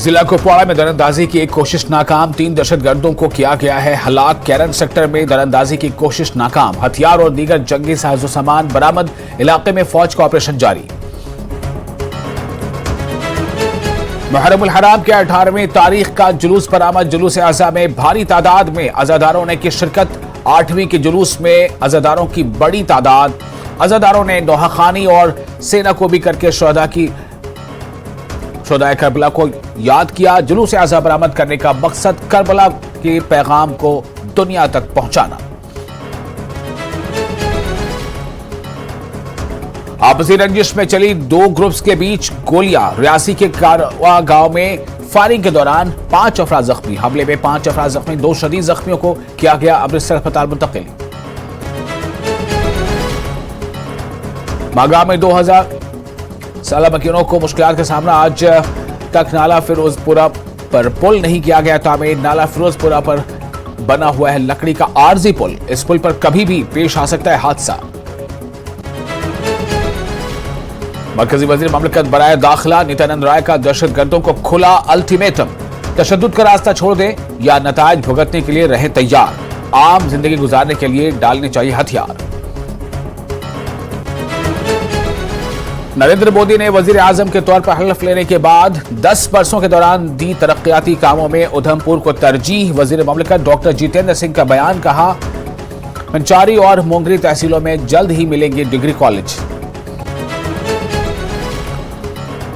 जिला कुपवाड़ा में दरअंदाजी की एक कोशिश नाकाम, 3 दहशतगर्दों को किया गया है हलाक। कैरन सेक्टर में दरअंदाजी की कोशिश नाकाम, हथियार और दीगर जंगी साजो सामान बरामद। इलाके में फौज का ऑपरेशन जारी। मुहर्रमुल हराम के 18वीं तारीख का जुलूस बरामद। जुलूस आज़ा में भारी तादाद में अज़ादारों ने की शिरकत। 8वीं के जुलूस में अज़ादारों की बड़ी तादाद। अज़ादारों ने नौहा खानी और सेना को भी करके शुहदाए करबला को याद किया। जुलूस आज़ा बरामद करने का मकसद करबला के पैगाम को दुनिया तक पहुंचाना। आपसी रंजिश में चली 2 ग्रुप्स के बीच गोलियां। रियासी के कारवा गांव में फायरिंग के दौरान 5 अफराद जख्मी। हमले में 5 अफराद जख्मी, 2 शदीद जख्मियों को किया गया अमृतसर अस्पताल मुंतकिल। मागाह में 2000 साल मकीनों को मुश्किलात का सामना। आज तक नाला फिरोजपुरा पर पुल नहीं किया गया तामीर। नाला फिरोजपुरा पर बना हुआ है लकड़ी का आरजी पुल। इस पुल पर कभी भी पेश आ सकता है हादसा। मरकजी वजीर ममलकत बराए दाखिला नित्यानंद राय का दहशतगर्दों को खुला अल्टीमेटम। तशद्दुद का रास्ता छोड़ दें या नतायज भुगतने के लिए रहें तैयार। आम जिंदगी गुजारने के लिए डालने चाहिए हथियार। नरेंद्र मोदी ने वजीर आजम के तौर पर हल्फ लेने के बाद 10 बरसों के दौरान दी तरक्याती कामों में उधमपुर को तरजीह। वजीर ममलकत डॉक्टर जितेंद्र सिंह का बयान, कहा मंचारी और मोंगरी तहसीलों में जल्द ही मिलेंगे डिग्री कॉलेज।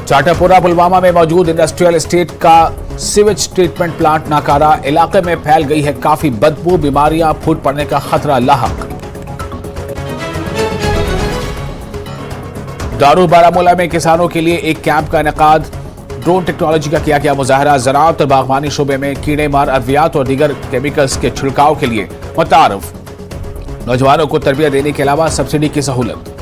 चाटापुरा पुलवामा में मौजूद इंडस्ट्रियल एस्टेट का सीवेज ट्रीटमेंट प्लांट नाकारा। इलाके में फैल गई है काफी बदबू, बीमारियां फूट पड़ने का खतरा लाहक। दारू बारामूला में किसानों के लिए एक कैंप का इनेकाद। ड्रोन टेक्नोलॉजी का किया गया मुजाहरा। ज़राअत और बागवानी शोबे में कीड़े मार अद्वियात और दीगर केमिकल्स के छिड़काव के लिए मुतारफ। नौजवानों को तरबियत देने के अलावा सब्सिडी की सहूलत।